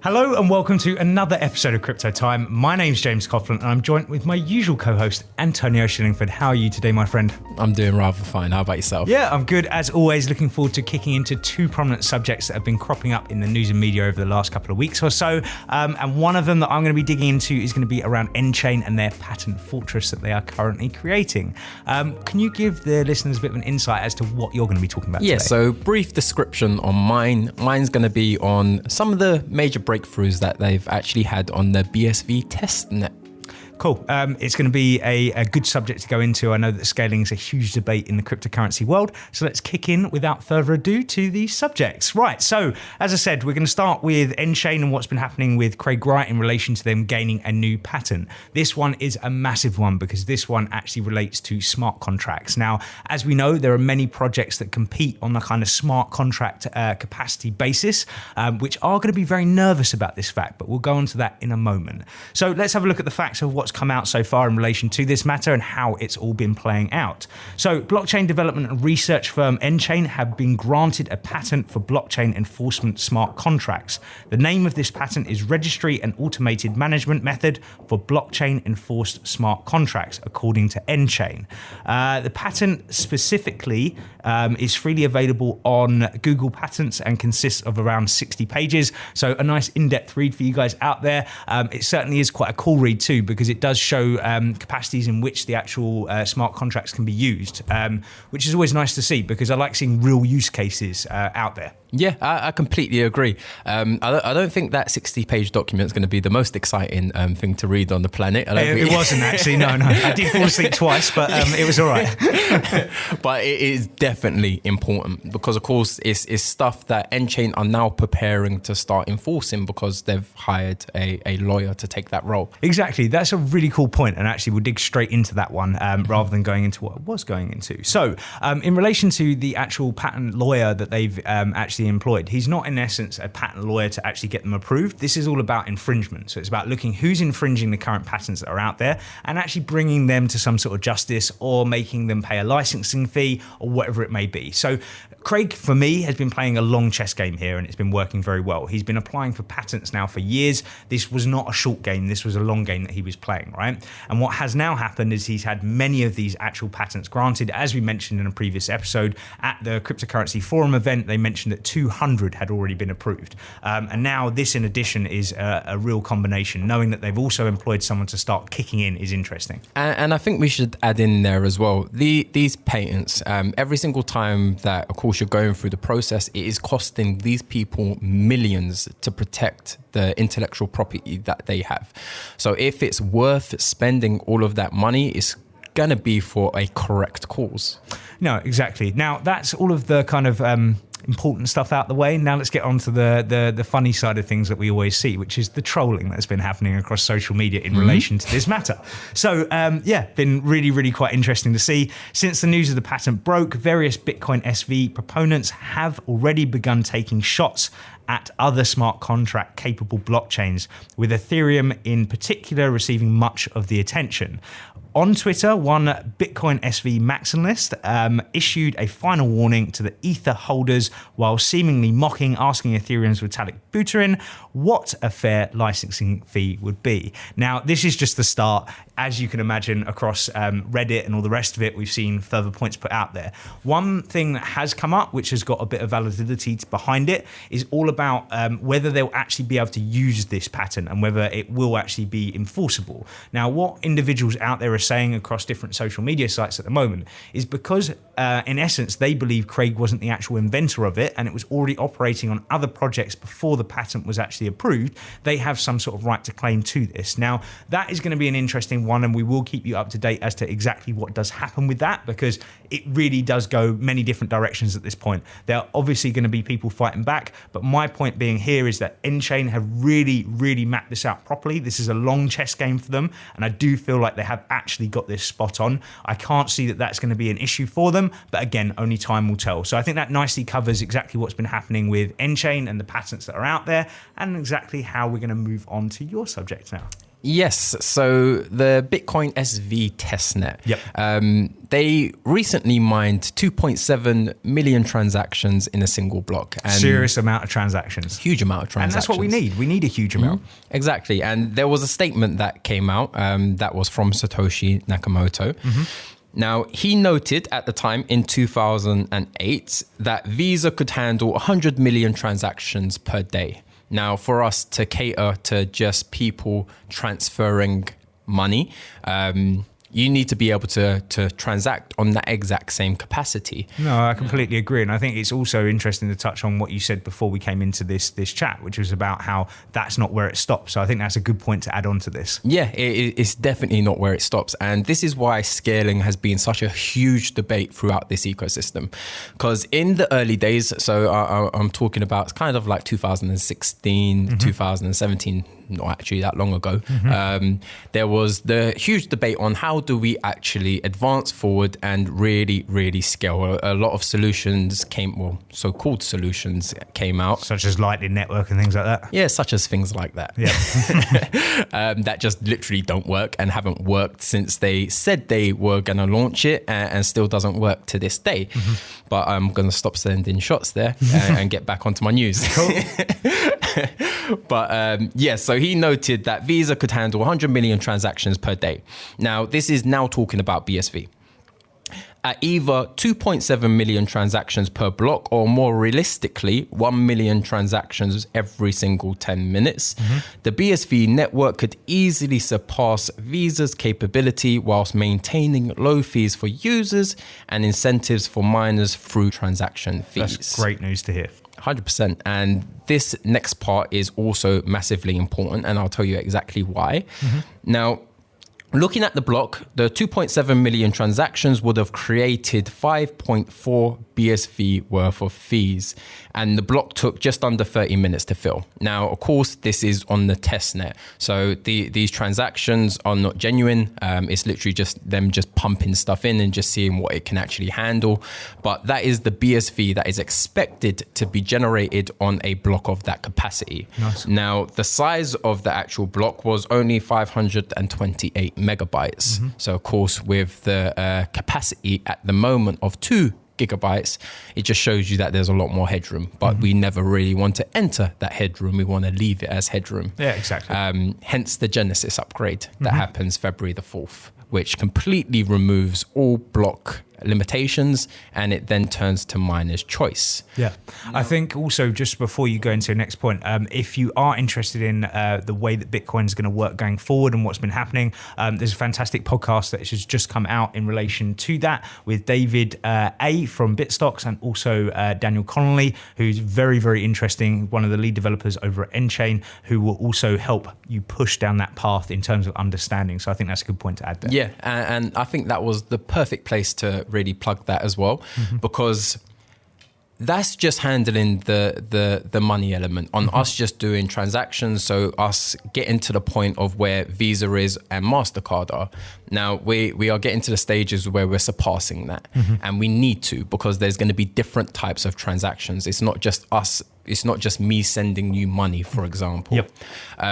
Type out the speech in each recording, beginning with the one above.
Hello and welcome to another episode of CryptoTime. My name's James Coughlan and I'm joined with my usual co-host, Antonio Shillingford. How are you today, my friend? I'm doing rather fine. How about yourself? Yeah, I'm good. As always, looking forward to kicking into two prominent subjects that have been cropping up in the news and media over the last couple of weeks or so. And one of them that I'm going to be digging into is going to be around nChain and their patent fortress that they are currently creating. Can you give the listeners a bit of an insight as to what you're going to be talking about today? Yeah, so brief description on mine. Mine's going to be on some of the major breakthroughs that they've actually had on the BSV testnet. Cool. It's going to be a good subject to go into. I know that scaling is a huge debate in the cryptocurrency world. So let's kick in without further ado to these subjects. Right. So as I said, we're going to start with nChain and what's been happening with Craig Wright in relation to them gaining a new patent. This one is a massive one because this one actually relates to smart contracts. Now, as we know, there are many projects that compete on the kind of smart contract capacity basis, which are going to be very nervous about this fact, but we'll go on to that in a moment. So let's have a look at the facts of what's come out so far in relation to this matter and how it's all been playing out. So blockchain development and research firm nChain have been granted a patent for blockchain enforcement smart contracts. The name of this patent is Registry and Automated Management Method for Blockchain Enforced Smart Contracts, according to nChain. The patent specifically is freely available on Google Patents and consists of around 60 pages. So a nice in-depth read for you guys out there. It certainly is quite a cool read too, because it does show capacities in which the actual smart contracts can be used, which is always nice to see because I like seeing real use cases out there. Yeah, I completely agree. I don't think that 60-page document is going to be the most exciting thing to read on the planet. It wasn't actually, no. I did fall asleep twice, but it was all right. But it is definitely important because, of course, it's stuff that nChain are now preparing to start enforcing because they've hired a lawyer to take that role. Exactly. That's a really cool point, and actually we'll dig straight into that one rather than going into what I was going into. So in relation to the actual patent lawyer that they've actually employed, he's not in essence a patent lawyer to actually get them approved. This is all about infringement. So it's about looking who's infringing the current patents that are out there and actually bringing them to some sort of justice or making them pay a licensing fee or whatever it may be. So Craig, for me, has been playing a long chess game here and it's been working very well. He's been applying for patents now for years. This was not a short game. This was a long game that he was playing, right? And what has now happened is he's had many of these actual patents granted. As we mentioned in a previous episode, at the Cryptocurrency Forum event, they mentioned that 200 had already been approved. And now this, in addition, is a real combination. Knowing that they've also employed someone to start kicking in is interesting. And I think we should add in there as well, these patents, every single time that, of course, you're going through the process, it is costing these people millions to protect the intellectual property that they have. So if it's worth spending all of that money, it's going to be for a correct cause. No, exactly. Now, that's all of the kind of important stuff out the way. Now let's get on to the funny side of things that we always see, which is the trolling that's been happening across social media in relation to this matter. So been really, really quite interesting to see. Since the news of the patent broke, various Bitcoin SV proponents have already begun taking shots at other smart contract capable blockchains, with Ethereum in particular receiving much of the attention. On Twitter, one Bitcoin SV maximalist issued a final warning to the Ether holders while seemingly mocking, asking Ethereum's Vitalik Buterin what a fair licensing fee would be. Now, this is just the start. As you can imagine, across Reddit and all the rest of it, we've seen further points put out there. One thing that has come up, which has got a bit of validity behind it, is all about whether they'll actually be able to use this patent and whether it will actually be enforceable. Now, what individuals out there are saying across different social media sites at the moment is because, in essence, they believe Craig wasn't the actual inventor of it and it was already operating on other projects before the patent was actually approved, they have some sort of right to claim to this. Now, that is going to be an interesting one, and we will keep you up to date as to exactly what does happen with that, because it really does go many different directions at this point. There are obviously going to be people fighting back, but my point being here is that nChain have really, really mapped this out properly. This is a long chess game for them, and I do feel like they have actually got this spot on. I can't see that that's going to be an issue for them, but again, only time will tell. So I think that nicely covers exactly what's been happening with nChain and the patents that are out there, and exactly how we're going to move on to your subject now. Yes. So the Bitcoin SV testnet. Yep. They recently mined 2.7 million transactions in a single block. And serious amount of transactions. Huge amount of transactions. And that's what we need. We need a huge amount. Exactly. And there was a statement that came out that was from Satoshi Nakamoto. Now, he noted at the time in 2008 that Visa could handle 100 million transactions per day. Now, for us to cater to just people transferring money, you need to be able to transact on that exact same capacity. No, I completely agree. And I think it's also interesting to touch on what you said before we came into this chat, which was about how that's not where it stops. So I think that's a good point to add on to this. Yeah, it's definitely not where it stops. And this is why scaling has been such a huge debate throughout this ecosystem. Because in the early days, so I'm talking about kind of like 2016, 2017, not actually that long ago, there was the huge debate on how do we actually advance forward and really, really scale. A lot of solutions came, well, so-called solutions came out. Such as Lightning Network and things like that. Yeah, such as things like that. Yeah. That just literally don't work and haven't worked since they said they were going to launch it and still doesn't work to this day. But I'm going to stop sending shots there and get back onto my news. Cool. But yeah, so he noted that Visa could handle 100 million transactions per day. Now, this is now talking about BSV. At either 2.7 million transactions per block or more realistically, 1 million transactions every single 10 minutes, the BSV network could easily surpass Visa's capability whilst maintaining low fees for users and incentives for miners through transaction fees. That's great news to hear. 100%. And this next part is also massively important, and I'll tell you exactly why. Now, looking at the block, the 2.7 million transactions would have created 5.4 BSV worth of fees, and the block took just under 30 minutes to fill. Now, of course, this is on the testnet, so these transactions are not genuine. It's literally just them just pumping stuff in and just seeing what it can actually handle. But that is the BSV that is expected to be generated on a block of that capacity. Nice. Now, the size of the actual block was only 528 megabytes. So, of course, with the capacity at the moment of 2 gigabytes, it just shows you that there's a lot more headroom, but we never really want to enter that headroom. We want to leave it as headroom. Yeah, exactly. Hence the Genesis upgrade that happens February the 4th, which completely removes all block limitations, and it then turns to miner's choice. Yeah. I think also, just before you go into the next point, if you are interested in the way that Bitcoin is going to work going forward and what's been happening, there's a fantastic podcast that has just come out in relation to that with David A from Bitstocks and also Daniel Connolly, who's very, very interesting, one of the lead developers over at nChain, who will also help you push down that path in terms of understanding. So I think that's a good point to add there. Yeah, and I think that was the perfect place to really plug that as well, because that's just handling the money element on us just doing transactions. So us getting to the point of where Visa is and MasterCard are. Now we are getting to the stages where we're surpassing that, and we need to, because there's going to be different types of transactions. It's not just us. It's not just me sending you money, for example.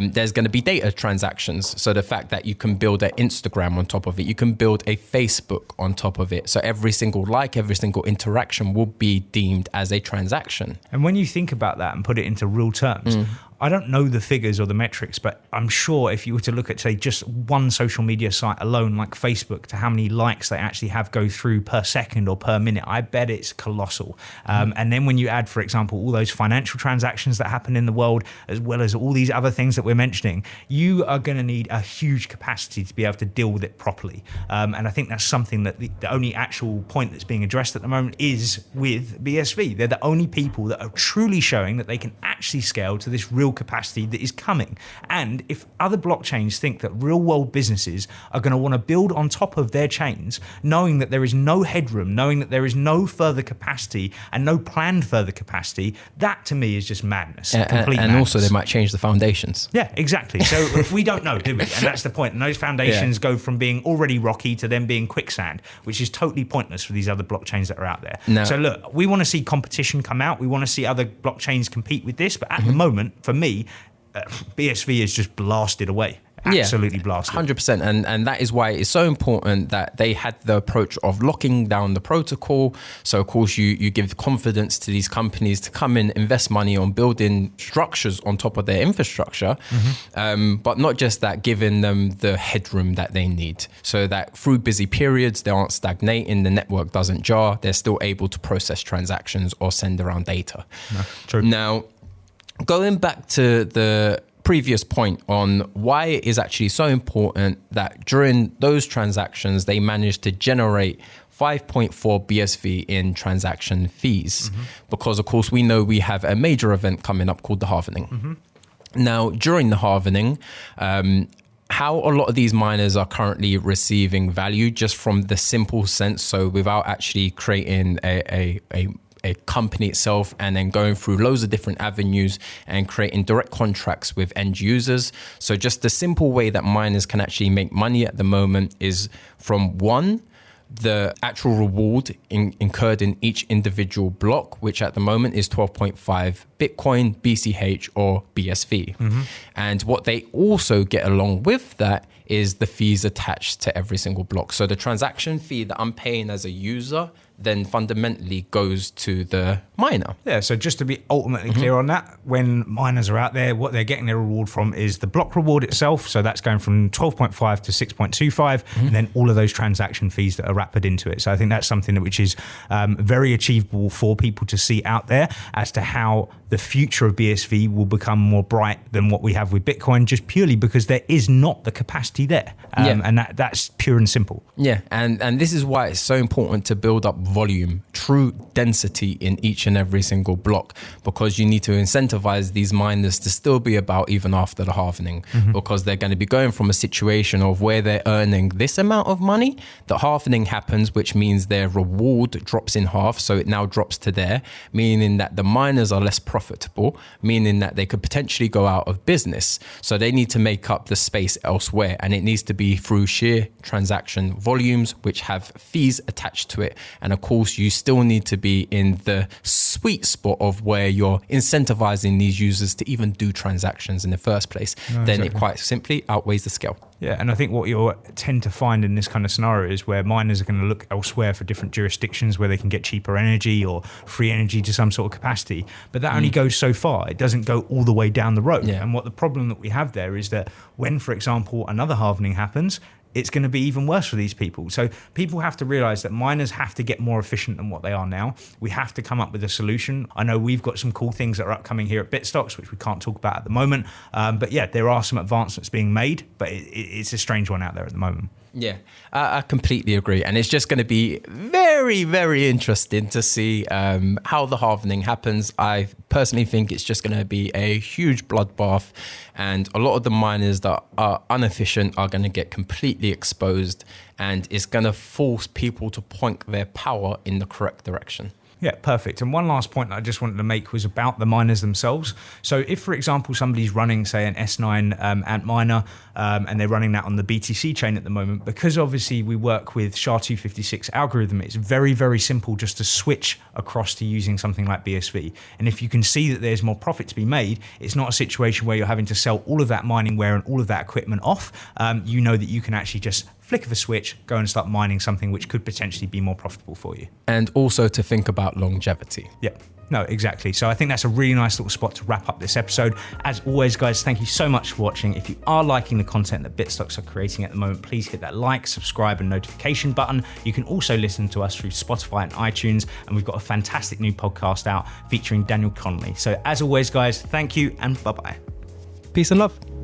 There's going to be data transactions. So the fact that you can build an Instagram on top of it, you can build a Facebook on top of it. So every single like, every single interaction will be deemed as a transaction. And when you think about that and put it into real terms, I don't know the figures or the metrics, but I'm sure if you were to look at, say, just one social media site alone, like Facebook, to how many likes they actually have go through per second or per minute, I bet it's colossal. And then when you add, for example, all those financial transactions that happen in the world, as well as all these other things that we're mentioning, you are going to need a huge capacity to be able to deal with it properly. And I think that's something that the only actual point that's being addressed at the moment is with BSV. They're the only people that are truly showing that they can actually scale to this real capacity that is coming. And if other blockchains think that real world businesses are going to want to build on top of their chains, knowing that there is no headroom, knowing that there is no further capacity and no planned further capacity, that to me is just madness. Complete and madness. also they might change the foundations. Yeah, exactly. So we don't know, do we? And that's the point. And those foundations go from being already rocky to then being quicksand, which is totally pointless for these other blockchains that are out there. No. So look, we want to see competition come out. We want to see other blockchains compete with this. But at the moment, for me, BSV is just blasted away. absolutely blasted. 100%. And that is why it's so important that they had the approach of locking down the protocol. So of course you give confidence to these companies to come in, invest money on building structures on top of their infrastructure. But not just that, giving them the headroom that they need so that through busy periods, they aren't stagnating, the network doesn't jar, they're still able to process transactions or send around data. True. Now, going back to the previous point on why it is actually so important that during those transactions, they managed to generate 5.4 BSV in transaction fees. Because, of course, we know we have a major event coming up called the halvening. Now, during the halvening, how a lot of these miners are currently receiving value just from the simple sense, so without actually creating a company itself and then going through loads of different avenues and creating direct contracts with end users. So just the simple way that miners can actually make money at the moment is from one, the actual reward incurred in each individual block, which at the moment is 12.5 Bitcoin, BCH, or BSV. And what they also get along with that is the fees attached to every single block. So the transaction fee that I'm paying as a user then fundamentally goes to the miner. Yeah, so just to be ultimately clear on that, when miners are out there, what they're getting their reward from is the block reward itself. So that's going from 12.5 to 6.25, and then all of those transaction fees that are wrapped into it. So I think that's something which is very achievable for people to see out there as to how the future of BSV will become more bright than what we have with Bitcoin, just purely because there is not the capacity there. And that's pure and simple. Yeah, and this is why it's so important to build up volume, true density in each and every single block, because you need to incentivize these miners to still be about even after the halvening, because they're going to be going from a situation of where they're earning this amount of money. The halvening happens, which means their reward drops in half, so it now drops to there, meaning that the miners are less profitable, meaning that they could potentially go out of business. So they need to make up the space elsewhere, and it needs to be through sheer transaction volumes, which have fees attached to it. And of course, you still need to be in the sweet spot of where you're incentivizing these users to even do transactions in the first place. Then it quite simply outweighs the scale. Yeah, and I think what you'll tend to find in this kind of scenario is where miners are going to look elsewhere for different jurisdictions where they can get cheaper energy or free energy to some sort of capacity. But that only goes so far. It doesn't go all the way down the road. Yeah. And what the problem that we have there is that when, for example, another halvening happens, it's going to be even worse for these people. So people have to realize that miners have to get more efficient than what they are now. We have to come up with a solution. I know we've got some cool things that are upcoming here at Bitstocks, which we can't talk about at the moment. But yeah, there are some advancements being made, but it's a strange one out there at the moment. Yeah, I completely agree. And it's just going to be very, very interesting to see how the halvening happens. I personally think it's just going to be a huge bloodbath, and a lot of the miners that are inefficient are going to get completely exposed, and it's going to force people to point their power in the correct direction. Yeah, perfect. And one last point that I just wanted to make was about the miners themselves. So if, for example, somebody's running, say, an S9 Ant miner, and they're running that on the BTC chain at the moment, because obviously we work with SHA-256 algorithm, it's very, very simple just to switch across to using something like BSV. And if you can see that there's more profit to be made, it's not a situation where you're having to sell all of that mining ware and all of that equipment off. You know that you can actually just flick of a switch, go and start mining something which could potentially be more profitable for you. And also to think about longevity. Yeah. No, exactly. So I think that's a really nice little spot to wrap up this episode. As always, guys, thank you so much for watching. If you are liking the content that Bitstocks are creating at the moment, please hit that like, subscribe, and notification button. You can also listen to us through Spotify and iTunes, and we've got a fantastic new podcast out featuring Daniel Connolly. So as always, guys, thank you and bye-bye. Peace and love.